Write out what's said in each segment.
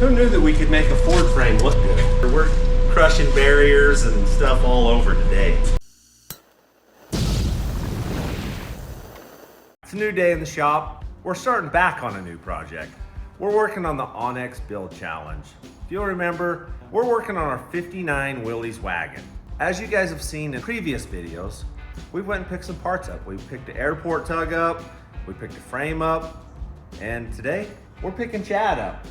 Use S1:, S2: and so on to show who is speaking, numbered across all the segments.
S1: Who knew that we could make a Ford frame look good? We're crushing barriers and stuff all over today. It's a new day in the shop. We're starting back on a new project. We're working on the Onx Build Challenge. If you'll remember, we're working on our 59 Willys wagon. As you guys have seen in previous videos, we went and picked some parts up. We picked the airport tug up, we picked the frame up, and today we're picking Chad up.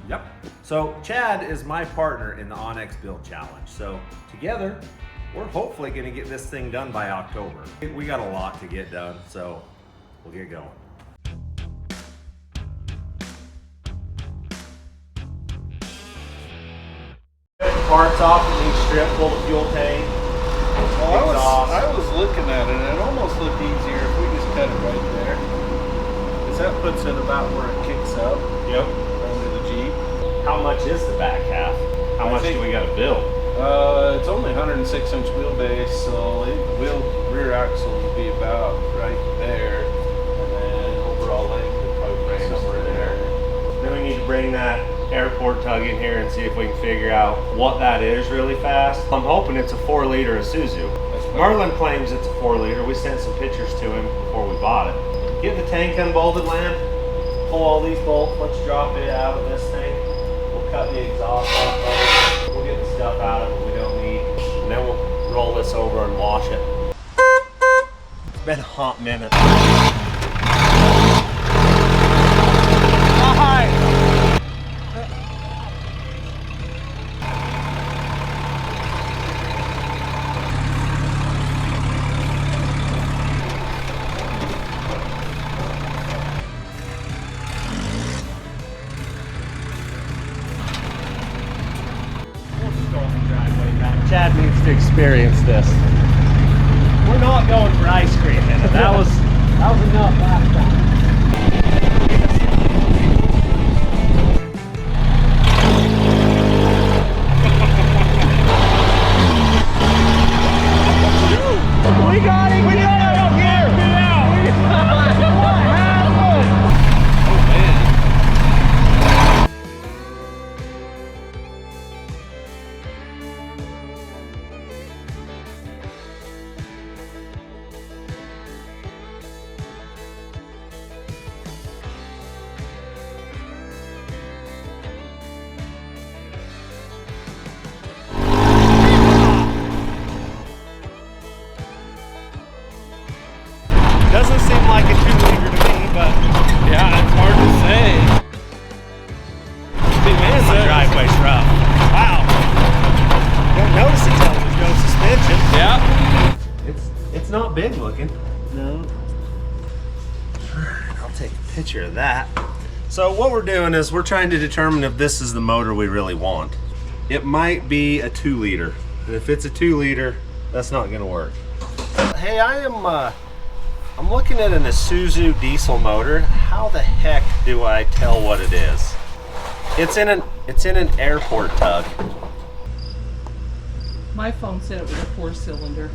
S1: Yep. So Chad is my partner in the Onx Build Challenge. So together, we're hopefully gonna get this thing done by October. We got a lot to get done, so we'll get going. Parts off in each strip, pull the fuel tank.
S2: Well, I was looking at it and it almost looked easier if we just cut it right there. Because that puts it about where it kicks up.
S1: Yep.
S2: Under the Jeep.
S1: How much is the back half? How much do we got to build?
S2: It's only 106-inch wheelbase, so the rear axle will be about right there. And then overall length would probably be somewhere there.
S1: Then we need to bring that airport tug in here and see if we can figure out what that is really fast. I'm hoping it's a 4-liter Isuzu. Merlin claims it's a 4-liter. We sent some pictures to him before we bought it. Get the tank unbolted, Land. Pull all these bolts. Let's drop it out of this thing. We'll cut the exhaust off of it. We'll get the stuff out of it we don't need. And then we'll roll this over and wash it. It's been a hot minute. Chad needs to experience this. We're not going for ice cream in it. That was enough last time. We got it! We got it up here! Get out! Doesn't seem like a 2-liter to me, but
S2: Yeah, it's hard to say.
S1: man, my driveway's rough. Wow. Don't notice it till there's no suspension.
S2: Yeah.
S1: It's not big looking.
S2: No.
S1: I'll take a picture of that. So what we're doing is we're trying to determine if this is the motor we really want. It might be a 2-liter. And if it's a 2-liter, that's not gonna work. Hey, I'm looking at an Isuzu diesel motor. How the heck do I tell what it is? It's in an airport tug.
S3: My phone said it was a 4-cylinder.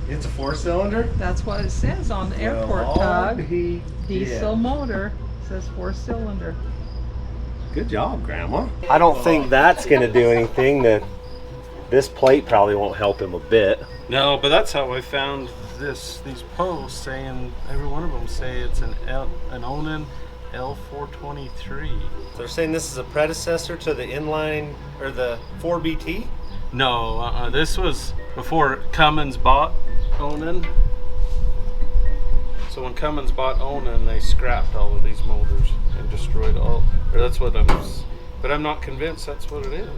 S1: It's a 4-cylinder?
S3: That's what it says on the airport tug. Diesel motor says 4-cylinder.
S1: Good job, Grandma. I don't think that's gonna do anything. This plate probably won't help him a bit.
S2: No, but that's how I found these posts saying, every one of them say it's an Onan L423.
S1: They're saying this is a predecessor to the inline or the 4BT?
S2: No, this was before Cummins bought Onan. So when Cummins bought Onan, they scrapped all of these motors and destroyed all. Or that's what but I'm not convinced that's what it is.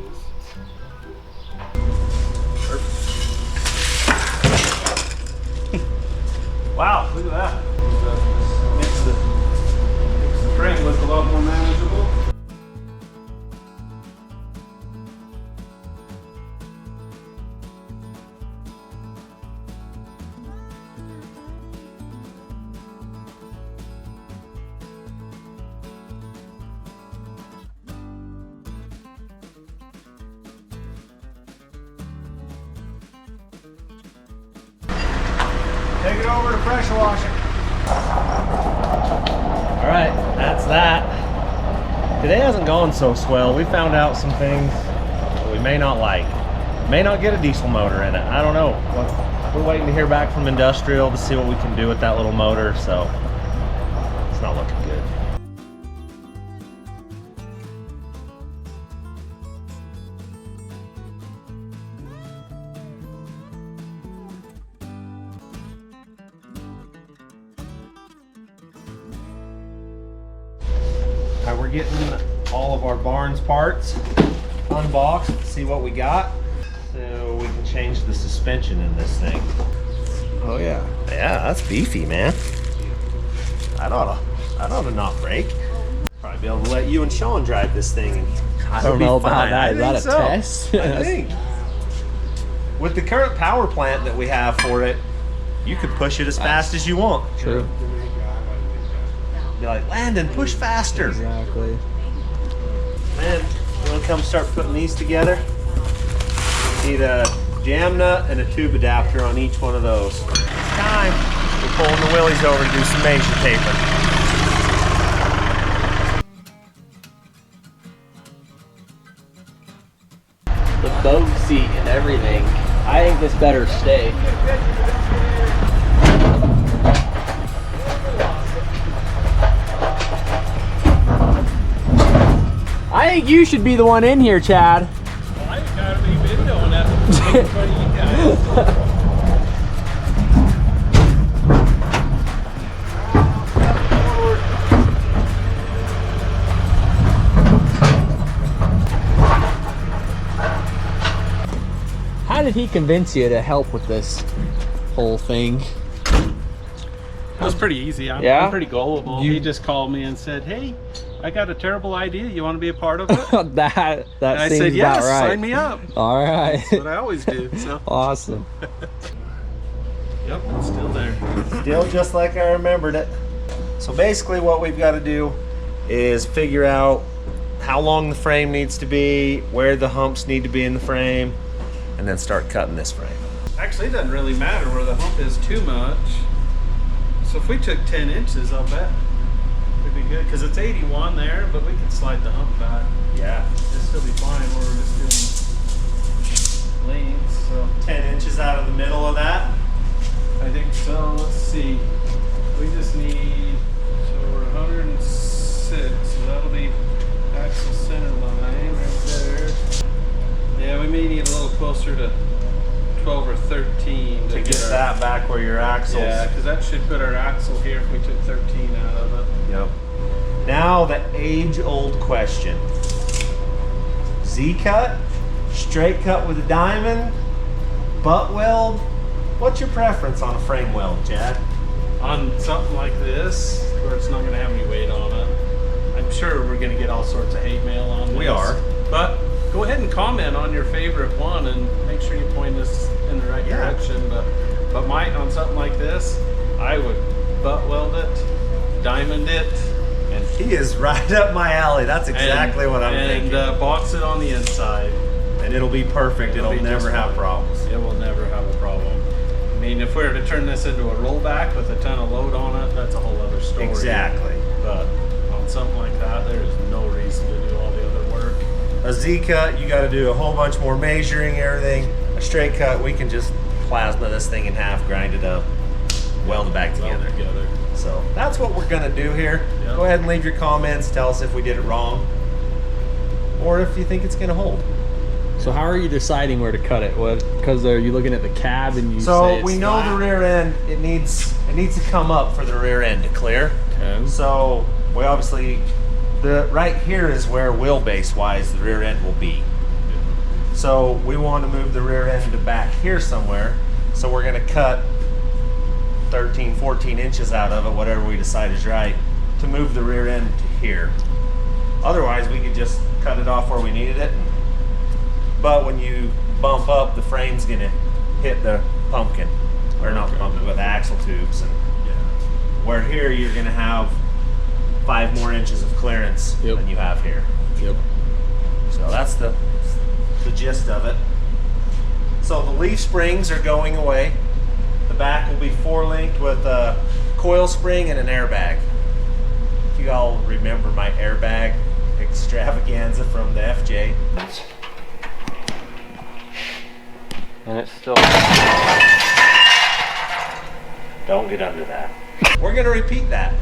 S1: Wow, look at that.
S2: Makes the frame look a lot more manageable.
S1: Take it over to pressure washing. All right, that's that. Today hasn't gone so swell. We found out some things that we may not like. May not get a diesel motor in it. I don't know. We're waiting to hear back from industrial to see what we can do with that little motor, so it's not looking good. All right, we're getting all of our Barnes parts unboxed, see what we got, so we can change the suspension in this thing.
S4: Oh yeah.
S1: Yeah, that's beefy, man. That ought to not break. Probably be able to let you and Sean drive this thing.
S4: I don't know about that. Is that a
S1: so.
S4: test?
S1: I think. With the current power plant that we have for it, you could push it as fast as you want.
S4: True.
S1: Be like, Landon, push faster.
S4: Exactly.
S1: Man, you want to come start putting these together? Need a jam nut and a tube adapter on each one of those. It's time. We're pulling the wheelies over to do some measure taping.
S4: The boat seat and everything. I think this better stay. I think you should be the one in here, Chad.
S2: Well, I've got to be doing that for you guys.
S4: How did he convince you to help with this whole thing?
S2: It was pretty easy. I'm pretty gullible. He just called me and said, "Hey, I got a terrible idea. You want to be a part of it?"
S4: that
S2: And I
S4: seems
S2: said, "Yes,
S4: about right.
S2: sign me up."
S4: All right.
S2: That's what I always do. So.
S4: Awesome.
S2: Yep, it's still there.
S1: Still just like I remembered it. So basically what we've got to do is figure out how long the frame needs to be, where the humps need to be in the frame, and then start cutting this frame.
S2: Actually, it doesn't really matter where the hump is too much. So if we took 10 inches, I'll bet it'd be good. Because it's 81 there, but we can slide the hump back.
S1: Yeah.
S2: It'll still be fine where we're just doing lanes. So
S1: 10 inches out of the middle of that.
S2: I think so. Let's see. We just need, so we're 106, so that'll be axle center line right there. Yeah, we may need a little closer to 12 or 13
S1: To get that back where your axles.
S2: Yeah, because that should put our axle here if we took 13 out of it.
S1: Yep. Now the age-old question. Z-cut? Straight cut with a diamond? Butt weld? What's your preference on a frame weld, Chad?
S2: On something like this, where it's not going to have any weight on it, I'm sure we're going to get all sorts of hate mail on this.
S1: We are.
S2: But go ahead and comment on your favorite one and make sure you point us in the right direction. But on something like this, I would butt weld it, diamond it.
S1: And he is right up my alley. That's exactly what I'm thinking.
S2: And box it on the inside.
S1: And it'll be perfect. It'll never have problems.
S2: It will never have a problem. I mean, if we were to turn this into a rollback with a ton of load on it, that's a whole other story.
S1: Exactly.
S2: But on something like that, there is no reason to do all the other work.
S1: A Z-cut, you got to do a whole bunch more measuring, everything. A straight cut, we can just plasma this thing in half, grind it up, weld it back together. So that's what we're gonna do here.
S2: Yep.
S1: Go ahead and leave your comments. Tell us if we did it wrong, or if you think it's gonna hold.
S4: So how are you deciding where to cut it? What? Because are you looking at the cab and you say
S1: So
S4: it's
S1: we know
S4: flat?
S1: the rear end. It needs to come up for the rear end to clear.
S4: Okay.
S1: So we obviously right here is where wheelbase wise the rear end will be. So we want to move the rear end to back here somewhere. So we're going to cut 13, 14 inches out of it, whatever we decide is right, to move the rear end to here. Otherwise, we could just cut it off where we needed it. But when you bump up, the frame's going to hit the pumpkin, or not the pumpkin, but the axle tubes. And where here you're going to have 5 more inches of clearance than you have here.
S4: Yep.
S1: So that's the gist of it. So the leaf springs are going away. The back will be 4-linked with a coil spring and an airbag. If you all remember my airbag, it extravaganza from the FJ.
S4: And it's still.
S1: Don't get under that. We're gonna repeat that.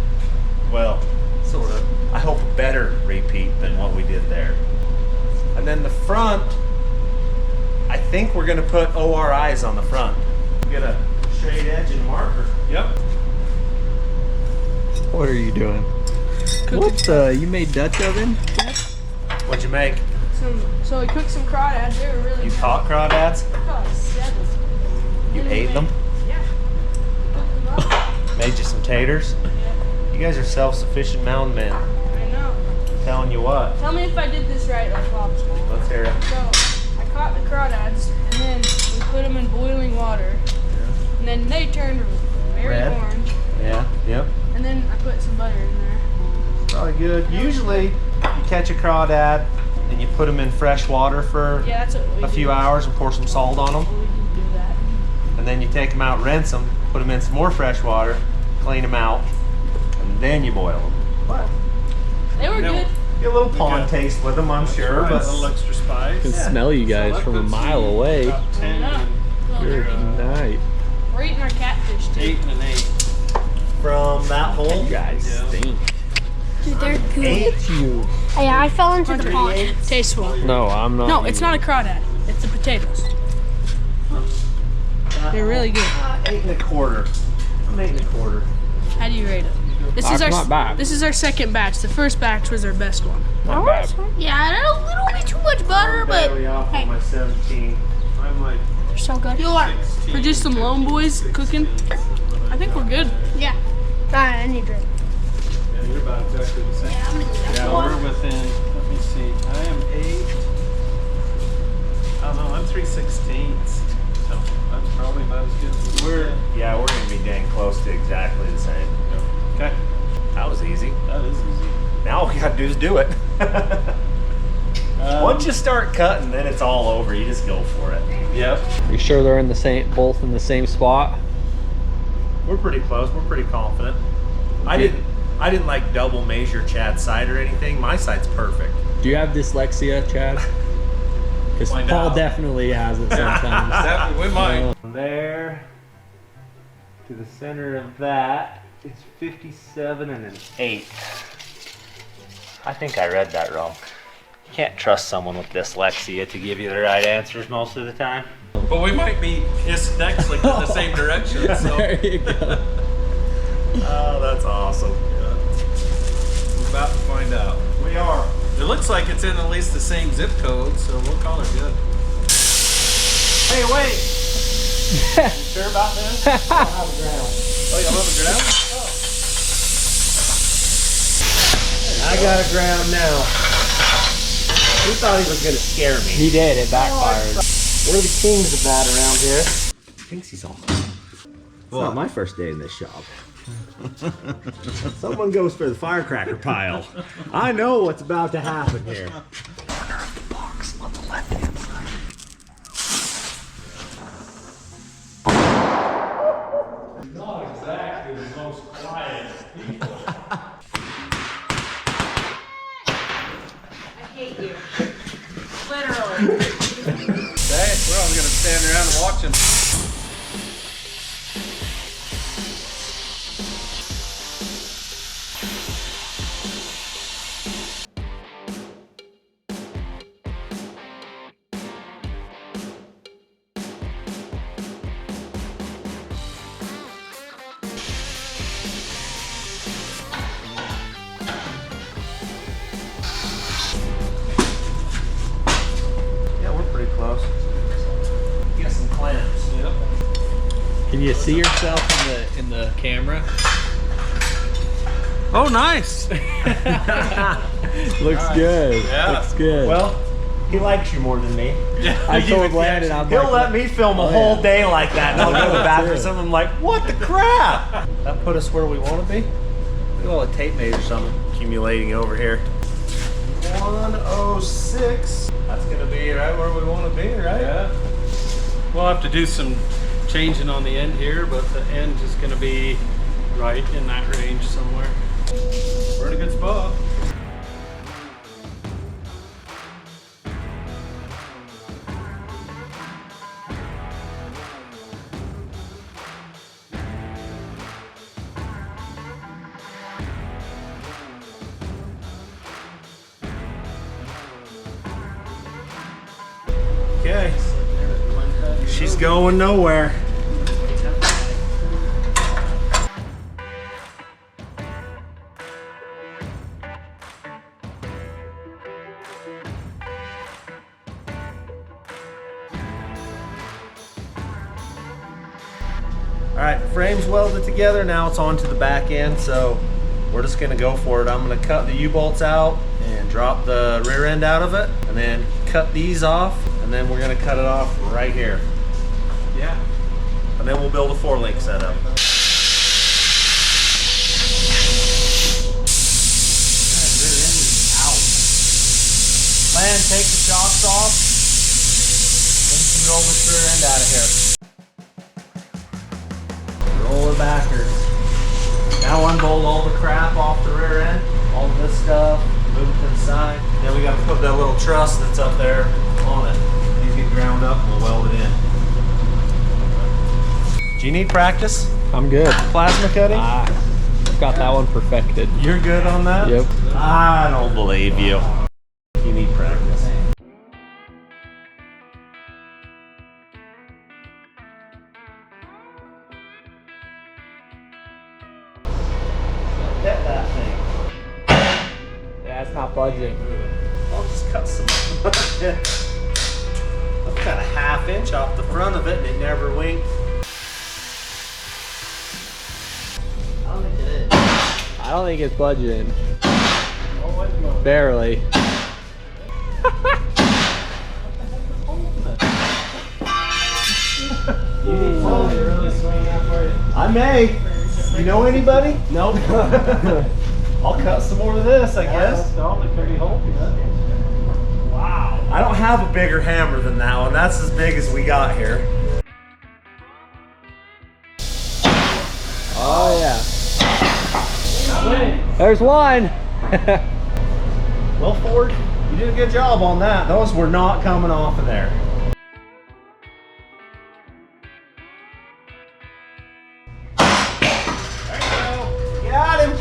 S1: Well, sort of. I hope a better repeat than what we did there. And then the front, I think we're gonna put ORIs on the front. Get a straight edge and marker.
S2: Yep.
S4: What are you doing? What the? You made Dutch oven?
S1: What'd you make?
S5: So we cooked some crawdads. They were really
S1: You
S5: good.
S1: caught crawdads?
S5: Probably 7.
S1: You ate them?
S5: Yeah. Cooked them up.
S1: Made you some taters?
S5: Yeah.
S1: You guys are self-sufficient mountain men.
S5: I know.
S1: Telling you what.
S5: Tell me if I did this right, like Bob's.
S1: Let's hear it.
S5: So I caught the crawdads, and then we put them in boiling water, and then they turned very
S1: Red?
S5: orange.
S1: Yeah. Yep.
S5: And then I put some butter in there.
S1: Probably good. Usually, you catch a crawdad and you put them in fresh water for
S5: Yeah, that's what we
S1: a few
S5: do.
S1: hours and pour some salt on them.
S5: We do that.
S1: And then you take them out, rinse them, put them in some more fresh water, clean them out, and then you boil them. But
S5: They were
S2: No.
S5: good.
S1: get a little pond
S2: got-
S1: taste with them, I'm sure.
S2: Right,
S1: But
S2: a little extra spice.
S4: I can
S1: Yeah.
S4: smell you guys
S2: that
S4: from a
S2: puts
S4: mile
S2: you
S4: away.
S2: about 10
S5: Yeah.
S2: and
S4: Good night.
S5: We're eating our catfish too.
S2: 8 and an 8.
S1: from that hole,
S4: You guys
S2: Yeah.
S4: stink.
S6: Dude, they're good.
S1: ate
S4: You.
S6: Hey, I fell into the pond.
S5: Tastes well.
S4: No, I'm not.
S5: No, it's not a crawdad. It's the potatoes. They're really good.
S1: 8 1/4. I'm 8 1/4.
S5: How do you rate it? This
S4: That's
S5: is our
S4: not bad.
S5: This is our second batch. The first batch was our best one.
S4: Not bad.
S6: Yeah, I had a little bit too much butter, but
S1: Battery off on my 17.
S2: I'm like
S6: they're so good.
S5: You are
S2: 16.
S5: for just some lone boys cooking. I think we're good.
S6: Yeah. I need a drink.
S2: Yeah, you're about exactly the same.
S6: Yeah, I'm gonna do that.
S2: Yeah, we're within, let me see, I am 8. I don't know, I'm 3/16. So that's probably about as good as we're.
S1: Yeah, we're gonna be dang close to exactly the same.
S2: Okay,
S1: That was easy.
S2: that is easy.
S1: Now all we gotta do is do it. Once you start cutting, then it's all over. You just go for it.
S2: Yep.
S4: You sure they're in the same, both in the same spot?
S1: We're pretty close. We're pretty confident. I didn't like double measure Chad's side or anything. My side's perfect.
S4: Do you have dyslexia, Chad? Because
S2: Find
S4: Paul
S2: out.
S4: definitely has it sometimes.
S2: That, we might.
S1: From there to the center of that, it's 57 and an 8. I think I read that wrong. You can't trust someone with dyslexia to give you the right answers most of the time.
S2: But we might be dyslexic in the same direction, so.
S4: There you go.
S1: Oh, that's awesome.
S2: Yeah. We're about to find out.
S1: We are.
S2: It looks like it's in at least the same zip code, so we'll call her good.
S1: Hey, wait! You sure about this? I don't have a ground.
S2: Oh, you have a ground?
S1: I got a ground now. He thought he was gonna scare me.
S4: He did. It backfired.
S1: We're the kings of that around here. Thinks he's awesome. It's not my first day in this shop. Someone goes for the firecracker pile. I know what's about to happen here. Corner of the box on the left-hand side.
S2: Not exactly the most quiet people.
S5: I hate you. Literally.
S2: Hey, we're all gonna stand around and watch him.
S1: Yeah, we're pretty close. Get some clamps.
S2: Yep.
S4: Can you see yourself in the camera?
S2: Oh, nice.
S4: Looks good.
S2: Yeah.
S4: Looks good.
S1: Well, he likes you more than me.
S4: I told Landon, I'm
S1: He'll
S4: like,
S1: let me film a
S4: Oh,
S1: whole
S4: yeah.
S1: day like that, and I'll go to the bathroom.
S4: That's it.
S1: Some I'm like, what the crap? That put us where we want to be. Look at all the tape measures something accumulating over here. 106. That's gonna be right where we want to be, right?
S2: Yeah. We'll have to do some changing on the end here, but the end is gonna be right in that range somewhere. We're in a good spot.
S1: She's going nowhere. All right, frame's welded together. Now it's on to the back end, so we're just gonna go for it. I'm gonna cut the U-bolts out and drop the rear end out of it, and then cut these off, and then we're gonna cut it off right here.
S2: Yeah.
S1: And then we'll build a 4-link setup. Land, take the shocks off, then you can roll this rear end out of here. Roll it backwards. Now unbolt all the crap off the rear end, all of this stuff, move it to the side. Then we got to put that little truss that's up there on it. These get ground up and we'll weld it in. Do you need practice?
S4: I'm good.
S1: Plasma cutting?
S4: I've got that one perfected.
S1: You're good on that?
S4: Yep.
S1: I don't believe you. You need practice. Get that thing.
S4: Yeah, it's not budging.
S1: I'll just cut some. I've cut a 1/2 inch off the front of it and it never winked. I don't think it is.
S4: I don't think it's budging. Barely.
S2: You need somebody to really swing that for you.
S1: I may. You know anybody?
S2: Nope.
S1: I'll cut some more of this, I guess.
S2: It could be holding it.
S1: Wow. I don't have a bigger hammer than that one. That's as big as we got here.
S4: Oh yeah. There's one.
S1: Well, Ford, you did a good job on that. Those were not coming off of there. There you go. Got him.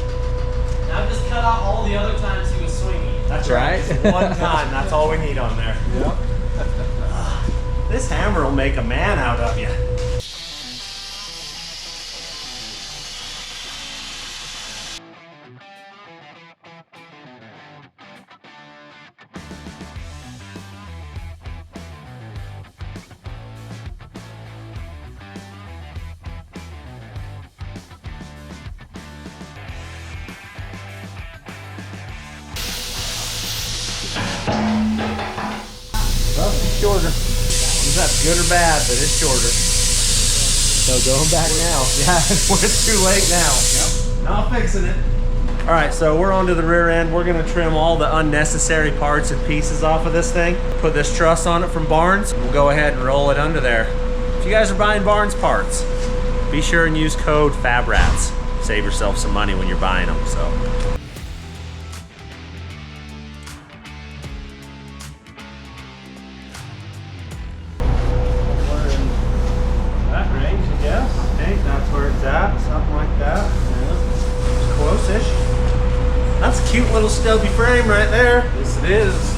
S1: Now just cut out all the other times he was swinging. That's right. Just one time. That's all we need on there.
S2: Yep.
S1: This hammer will make a man out of you. Well, it's shorter. Is that good or bad, but it's shorter.
S4: So going back now.
S1: Yeah, it's too late now. Yep. Not fixing it. All right, so we're onto the rear end. We're gonna trim all the unnecessary parts and pieces off of this thing. Put this truss on it from Barnes. We'll go ahead and roll it under there. If you guys are buying Barnes parts, be sure and use code Fab Rats. Save yourself some money when you're buying them, so. That range, I guess. I think that's where it's at, something like that. Yeah. Close-ish. That's a cute little stubby frame right there.
S2: Yes, it is.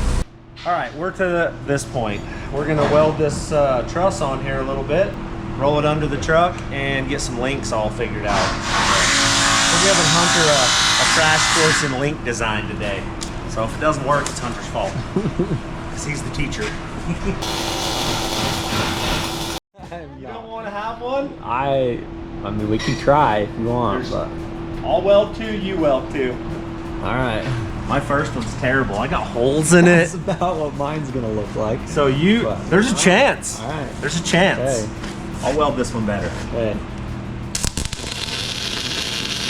S1: All right, we're to this point. We're gonna weld this truss on here a little bit, roll it under the truck, and get some links all figured out. We're giving Hunter a crash course in link design today. So if it doesn't work, it's Hunter's fault, because he's the teacher. You don't want to have one?
S4: I mean, we can try if you want, but.
S1: I'll weld two, you weld two.
S4: All right.
S1: My first one's terrible. I got holes in it.
S4: That's about what mine's gonna look like.
S1: So there's a chance.
S4: All right.
S1: There's a chance.
S4: Okay.
S1: I'll weld this one better.
S4: Okay.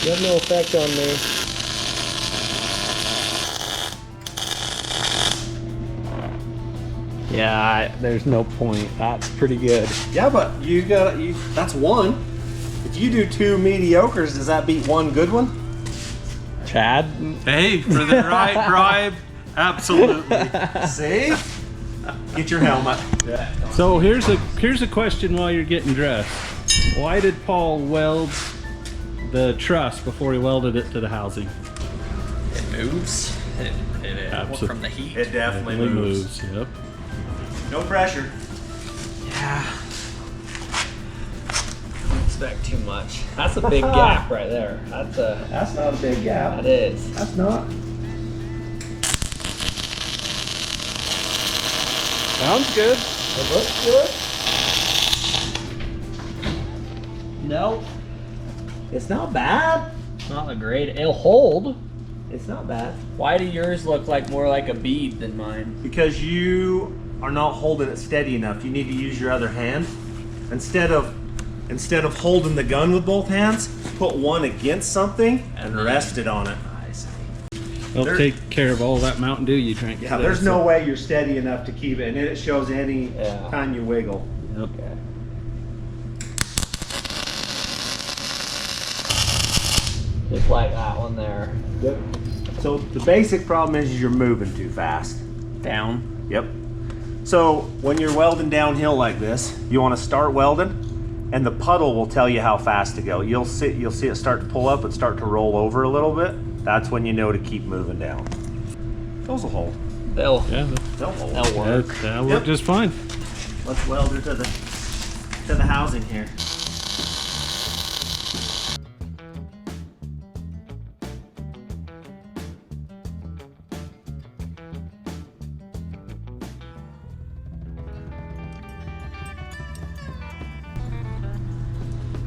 S4: You have no effect on me. Yeah, there's no point. That's pretty good.
S1: Yeah, but that's one. If you do two mediocres, does that beat one good one?
S4: Chad?
S2: Hey, for the right bribe, absolutely.
S1: See? Get your helmet.
S2: Yeah. So here's a question while you're getting dressed. Why did Paul weld the truss before he welded it to the housing?
S7: It moves. It from the heat.
S1: It definitely moves.
S2: Yep.
S1: No pressure.
S7: Yeah. expect too much. That's a big gap right there.
S1: That's not a big gap.
S7: That is.
S1: That's not.
S2: Sounds good.
S1: It looks good.
S7: Nope.
S1: It's not bad.
S7: Not the great. It'll hold.
S1: It's not bad.
S7: Why do yours look like more like a bead than mine?
S1: Because you are not holding it steady enough. You need to use your other hand. Instead of holding the gun with both hands, put one against something and rest it on it.
S7: I see.
S2: They'll take care of all that Mountain Dew you drank.
S1: Yeah, there's no way you're steady enough to keep it, and it shows any
S7: Yeah.
S1: time you wiggle.
S7: Okay. Just like that one there.
S1: Yep. So the basic problem is you're moving too fast.
S7: Down.
S1: Yep. So when you're welding downhill like this, you want to start welding, and the puddle will tell you how fast to go. You'll see it start to pull up and start to roll over a little bit. That's when you know to keep moving down. Those will hold.
S7: They'll
S2: Yeah,
S1: They'll hold.
S7: work.
S2: that'll work just fine.
S1: Let's weld her to the housing here.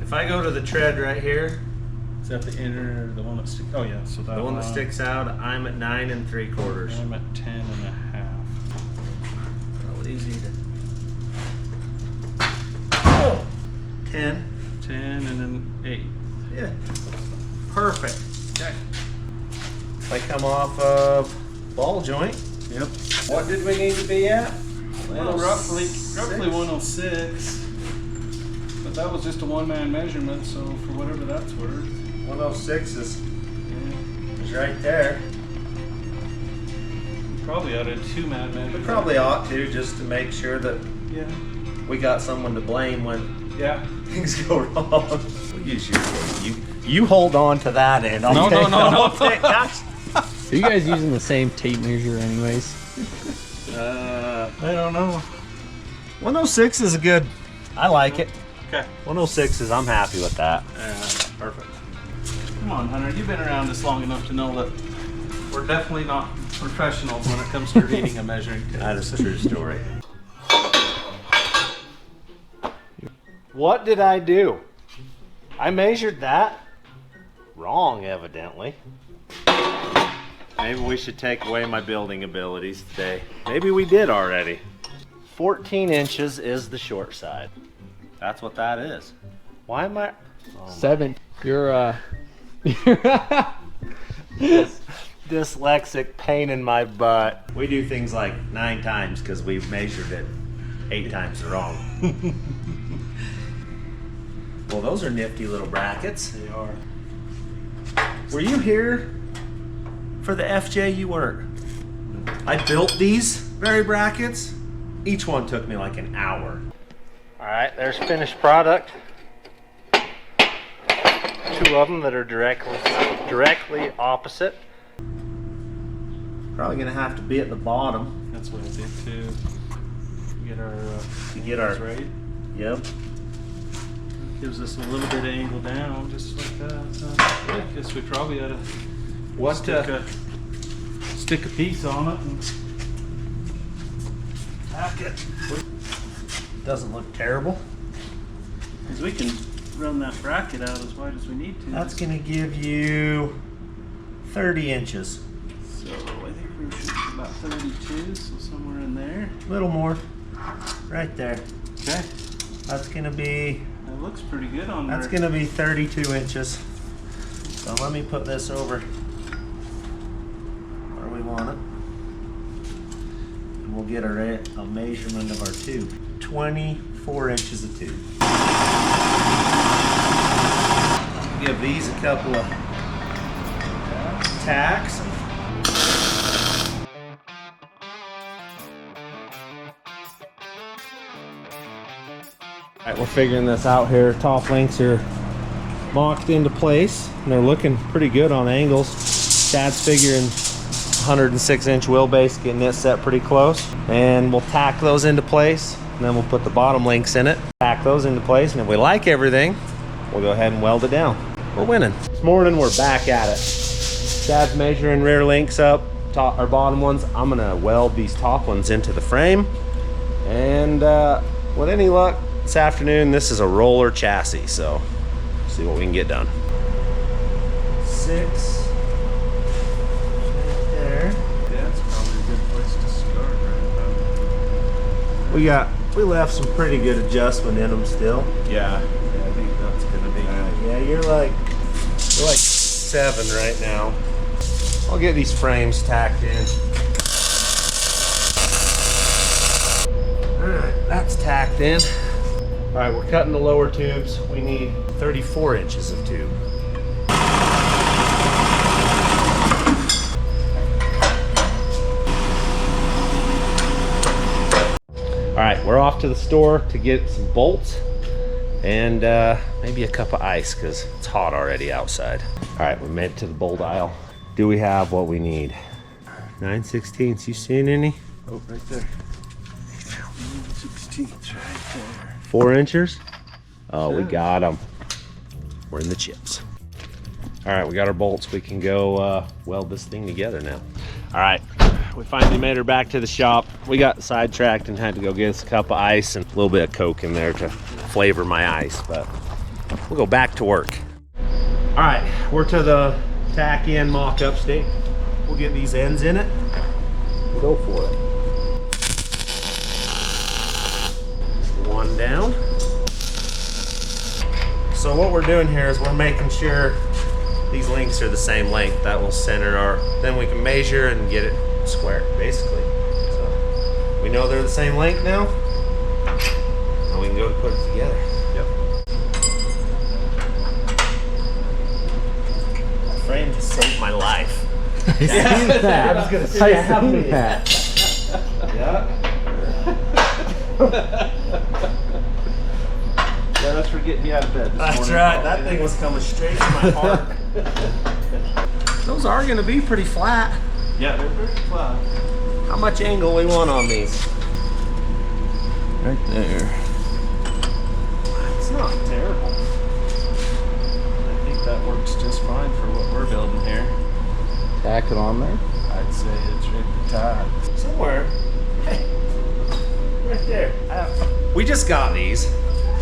S1: If I go to the tread right here,
S2: Is that the inner, the one that sticks? Oh yeah, so that
S1: the one that sticks out, I'm at 9 3/4.
S2: I'm at 10.5.
S1: Real easy to. Oh! 10.
S2: 10 and then 8.
S1: Yeah. Perfect.
S2: Okay.
S1: If I come off of ball joint,
S2: Yep.
S1: what did we need to be at?
S2: Well, roughly 106. But that was just a one-man measurement, so for whatever that's worth.
S1: 106
S2: Yeah.
S1: is right there.
S2: Probably ought to two-man measurement.
S1: We probably ought to, just to make sure that
S2: Yeah.
S1: we got someone to blame when
S2: Yeah.
S1: things go wrong. We'll use your tape. You hold on to that end. I'll
S2: No,
S1: take,
S2: no.
S1: I'll take that.
S4: Are you guys using the same tape measure anyways?
S2: I don't know.
S1: 106 is a good. I like it.
S2: Okay.
S1: 106 is. I'm happy with that.
S2: Perfect. Come on, Hunter. You've been around this long enough to know that we're definitely not professionals when it comes to reading a measuring tape.
S1: That is a true story. What did I do? I measured that wrong, evidently. Maybe we should take away my building abilities today. Maybe we did already. 14 inches is the short side. That's what that is. Why am I? Oh,
S4: 7. You're
S1: dyslexic pain in my butt. We do things like 9 times because we've measured it 8 times wrong. Well, those are nifty little brackets.
S2: They are.
S1: Were you here for the FJU work? I built these very brackets. Each one took me like an hour. All right, there's finished product. 2 of them that are directly opposite. Probably gonna have to be at the bottom.
S2: That's what I did too. Get our
S1: our-
S2: right.
S1: Yep.
S2: Gives us a little bit of angle down, just like that. So I guess we probably ought to stick a piece on it and
S1: Tack it. Doesn't look terrible.
S2: because we can run that bracket out as wide as we need to.
S1: That's gonna give you 30 inches.
S2: So I think we should be about 32, so somewhere in there.
S1: A little more. Right there.
S2: Okay.
S1: That's gonna be
S2: That looks pretty good on there.
S1: That's gonna be 32 inches. So let me put this over where we want it. And we'll get a measurement of our tube. 24 inches of tube. Give these a couple of tacks. All right, we're figuring this out here. Top links are mocked into place and they're looking pretty good on angles. Chad's figuring 106-inch wheelbase, getting it set pretty close. And we'll tack those into place and then we'll put the bottom links in it. Tack those into place, and if we like everything, we'll go ahead and weld it down. We're winning. This morning we're back at it. Chad's measuring rear links up, top or bottom ones. I'm gonna weld these top ones into the frame. And with any luck, this afternoon, this is a roller chassis, so see what we can get done. 6 right there.
S2: Yeah, that's probably a good place to start right about.
S1: We left some pretty good adjustment in them still.
S2: Yeah, I think that's gonna be
S1: Yeah, you're like 7 right now. I'll get these frames tacked in. All right, that's tacked in. All right, we're cutting the lower tubes. We need 34 inches of tube. All right, we're off to the store to get some bolts and maybe a cup of ice because it's hot already outside. All right, we made it to the bolt aisle. Do we have what we need? 9/16. You seeing any?
S2: Oh, right there. 16th right there.
S1: 4 inches? Oh, we got them. We're in the chips. All right, we got our bolts. We can go weld this thing together now. All right, we finally made her back to the shop. We got sidetracked and had to go get us a cup of ice and a little bit of Coke in there to flavor my ice, but we'll go back to work. All right, we're to the tack in mock-up stick. We'll get these ends in it. Go for it. One down. So what we're doing here is we're making sure these links are the same length. That will center our, then we can measure and get it square, basically. So we know they're the same length now. Now we can go to put it together. Yep. That frame just saved my life.
S4: I seen that.
S1: I was gonna say,
S4: I seen that.
S1: Yeah.
S2: Yeah, that's for getting you out of bed this
S1: That's
S2: morning.
S1: right. That thing was coming straight to my heart. Those are going to be pretty flat.
S2: Yeah, they're very flat.
S1: How much angle we want on these?
S2: Right there.
S1: It's not terrible.
S2: I think that works just fine for what we're building here.
S4: Tack it on there.
S2: I'd say it's right at the top.
S1: Somewhere. Hey, right there. We just got these,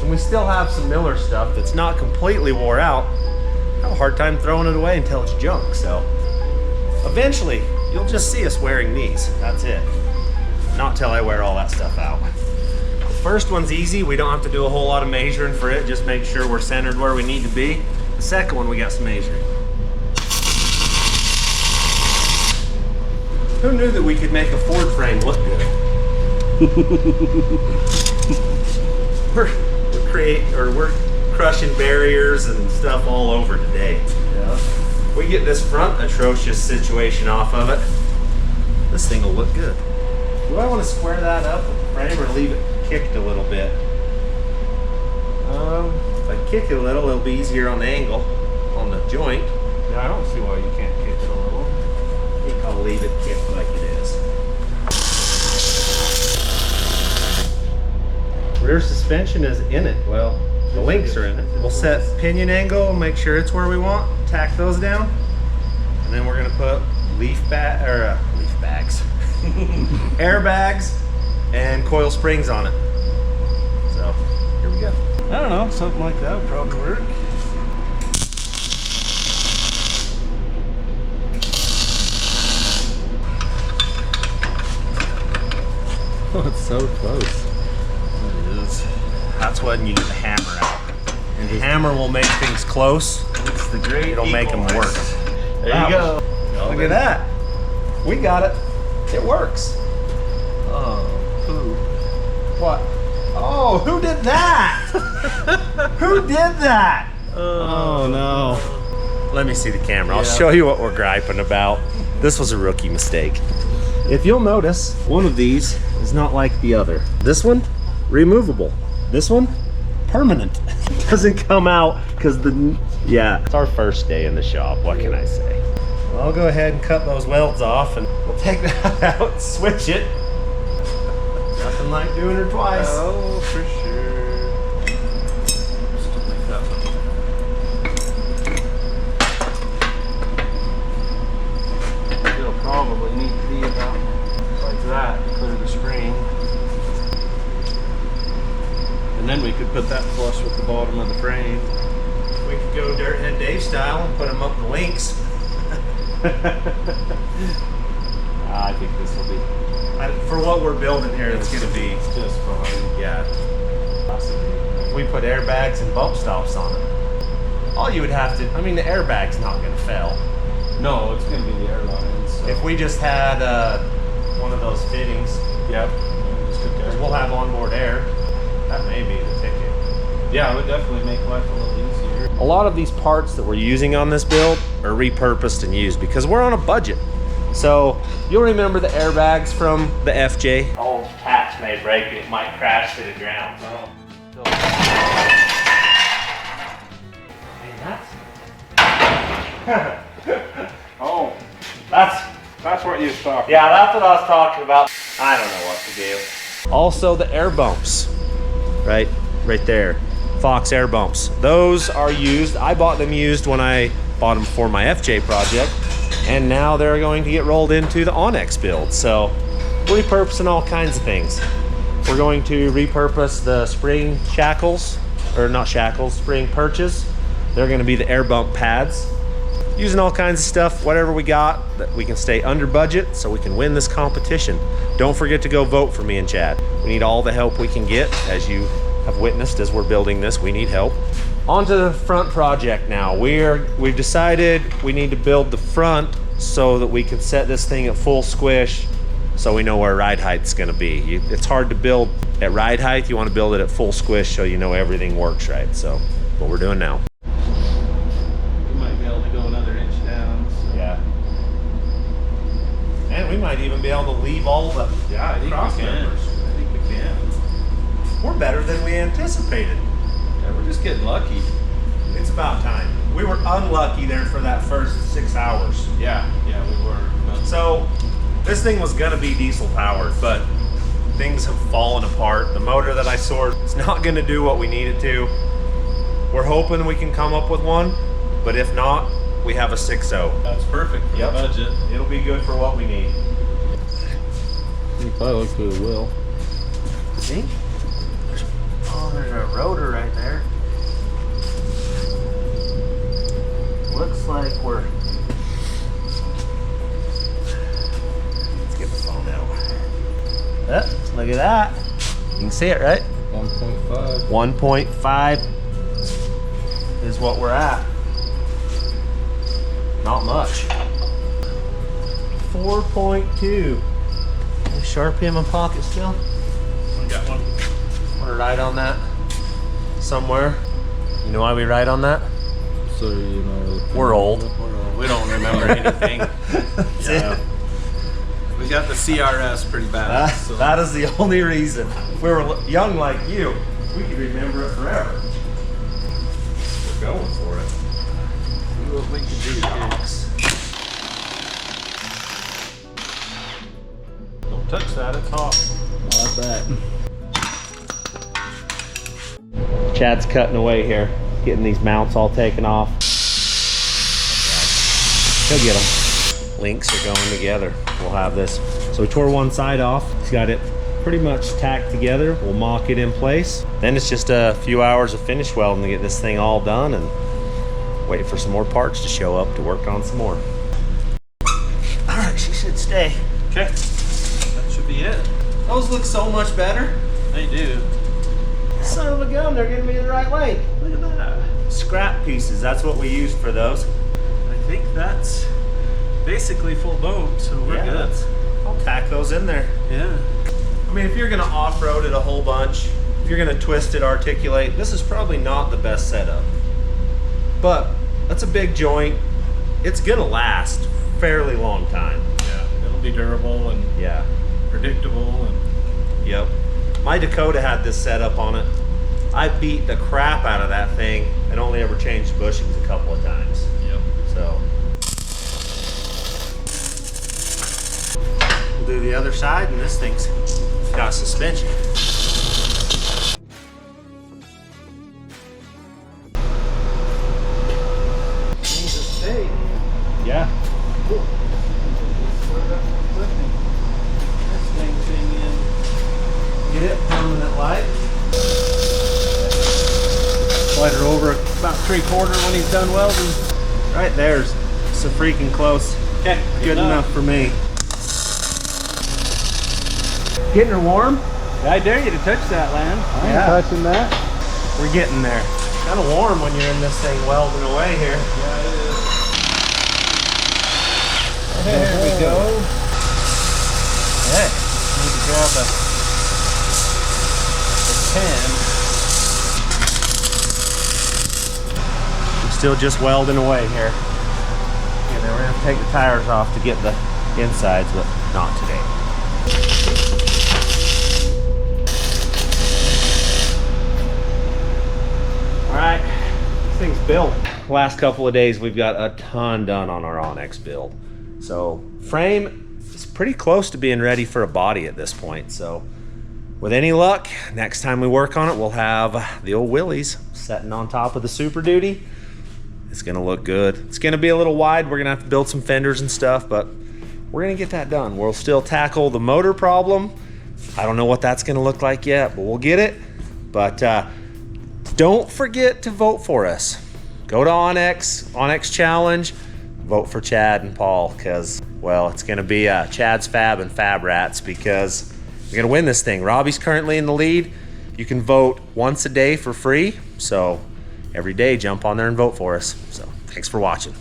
S1: and we still have some Miller stuff that's not completely wore out. I have a hard time throwing it away until it's junk, so eventually you'll just see us wearing these. That's it. Not till I wear all that stuff out. The first one's easy. We don't have to do a whole lot of measuring for it. Just make sure we're centered where we need to be. The second one, we got some measuring. Who knew that we could make a Ford frame look good? we're crushing barriers and stuff all over today.
S2: Yeah.
S1: We get this front atrocious situation off of it, this thing will look good. Do I want to square that up with the frame or leave it kicked a little bit? If I kick it a little, it'll be easier on the angle, on the joint.
S2: Yeah, I don't see why you can't kick it a little.
S1: I think I'll leave it kicked like it is. Rear suspension is in it. Well, the links are in it. We'll set pinion angle and make sure it's where we want. Tack those down, and then we're gonna put leaf bags, airbags, and coil springs on it. So here we go.
S2: I don't know, something like that would probably work.
S4: Oh, it's so close.
S1: It is. That's when you get the hammer out. And the hammer will make things close.
S2: It's the great
S1: It'll make them work.
S2: equalizer. There
S1: Wow.
S2: you go.
S1: Look at that. We got it. It works.
S2: Oh, poo.
S1: What? Oh, who did that? Who did that?
S4: Oh no.
S1: Let me see the camera. I'll
S2: Yeah.
S1: show you what we're griping about. This was a rookie mistake. If you'll notice, one of these is not like the other. This one, removable. This one, permanent. It doesn't come out because yeah, it's our first day in the shop. What can I say? Well, I'll go ahead and cut those welds off and we'll take that out and switch it. Nothing like doing her twice.
S2: Oh, for sure. Still make that one. probably need to be about like that to clear the spring. And then we could put that flush with the bottom of the frame.
S1: We could go Dirt Head Dave style and put them up the links.
S2: I think this will be
S1: For what we're building here, it's going to be,
S2: just fine.
S1: yeah. If we put airbags and bump stops on it, all you would have to, I mean, the airbag's not going to fail.
S2: No, it's going to be the airlines. So.
S1: If we just had one of those fittings,
S2: Yep. Just took
S1: because we'll have onboard air, that may be the ticket.
S2: Yeah, it would definitely make life a little easier.
S1: A lot of these parts that we're using on this build are repurposed and used because we're on a budget. So you'll remember the airbags from the FJ. Old hatch may break and it might crash to the ground.
S2: Oh. Oh, that's what you was talking.
S1: Yeah, that's what I was talking about. I don't know what to do. Also the air bumps, right there. Fox air bumps. Those are used. I bought them used when I bought them for my FJ project, and now they're going to get rolled into the Onx build. So we're repurposing all kinds of things. We're going to repurpose the spring shackles, or not shackles, spring perches. They're going to be the air bump pads. Using all kinds of stuff, whatever we got, that we can stay under budget so we can win this competition. Don't forget to go vote for me and Chad. We need all the help we can get. As you have witnessed as we're building this, we need help. On to the front project now. We've decided we need to build the front so that we can set this thing at full squish so we know where ride height's gonna be. It's hard to build at ride height. You wanna build it at full squish so you know everything works right. So what we're doing now. And we might even be able to leave all the cross members.
S2: I think we can.
S1: We're better than we anticipated.
S2: Yeah, we're just getting lucky.
S1: It's about time. We were unlucky there for that first 6 hours.
S2: Yeah, we were. But
S1: So this thing was gonna be diesel powered, but things have fallen apart. The motor that I sourced is not gonna do what we need it to. We're hoping we can come up with one, but if not, we have a 6.0.
S2: that's perfect for
S1: Yep.
S2: the budget.
S1: It'll be good for what we need.
S4: You probably look through the wheel.
S1: See? There's a rotor right there. Looks like we're... Let's get the phone out. Look at that. You can see it, right?
S4: 1.5.
S1: 1.5 is what we're at. Not much. 4.2. Sharpie in my pocket still.
S2: We got one.
S1: Want to ride on that somewhere? You know why we ride on that?
S4: So you know.
S1: We're old.
S2: We don't remember anything.
S1: Yeah.
S2: We got the CRS pretty bad. So.
S1: That is the only reason. If we were young like you, we could remember it forever. We're going for it.
S2: See what we can do here. Don't touch that, it's hot.
S4: I bet.
S1: Chad's cutting away here, getting these mounts all taken off. He'll get them. Links are going together. We'll have this. So we tore one side off. He's got it pretty much tacked together. We'll mock it in place. Then it's just a few hours of finish welding to get this thing all done and wait for some more parts to show up to work on some more. All right, she should stay.
S2: Okay, that should be it.
S1: Those look so much better.
S2: They do.
S1: Son of a gun, they're gonna be the right length. Look at that. Scrap pieces, that's what we used for those.
S2: I think that's basically full boat, so we're good.
S1: I'll tack those in there.
S2: Yeah.
S1: I mean, if you're gonna off-road it a whole bunch, if you're gonna twist it, articulate, this is probably not the best setup. But that's a big joint. It's gonna last a fairly long time.
S2: Yeah, it'll be durable and
S1: Yeah.
S2: predictable and
S1: Yep. My Dakota had this setup on it. I beat the crap out of that thing and only ever changed bushings a couple of times.
S2: yep.
S1: So we'll do the other side, and this thing's got suspension. Needs a stay.
S2: Yeah.
S1: Cool. Get it, permanent light.
S2: Slide her over about 3/4 when he's done welding.
S1: Right there's so freaking close.
S2: Okay,
S1: Good enough for me. Getting her warm?
S2: I dare you to touch that, Land.
S4: I ain't touching that.
S1: We're getting there. Kind of warm when you're in this thing welding away here.
S2: Yeah, it is. There we go.
S1: Hey,
S2: Need to grab a pen.
S1: we're still just welding away here. And then we're gonna take the tires off to get the insides, but not today. All right, this thing's built. Last couple of days, we've got a ton done on our Onx build. So frame is pretty close to being ready for a body at this point. So with any luck, next time we work on it, we'll have the old Willys sitting on top of the Super Duty. It's gonna look good. It's gonna be a little wide. We're gonna have to build some fenders and stuff, but we're gonna get that done. We'll still tackle the motor problem. I don't know what that's gonna look like yet, but we'll get it. But don't forget to vote for us. Go to Onx Challenge, vote for Chad and Paul, because, well, it's gonna be Chad's Fab and Fab Rats, because we're gonna win this thing. Robbie's currently in the lead. You can vote once a day for free, so every day jump on there and vote for us. So thanks for watching.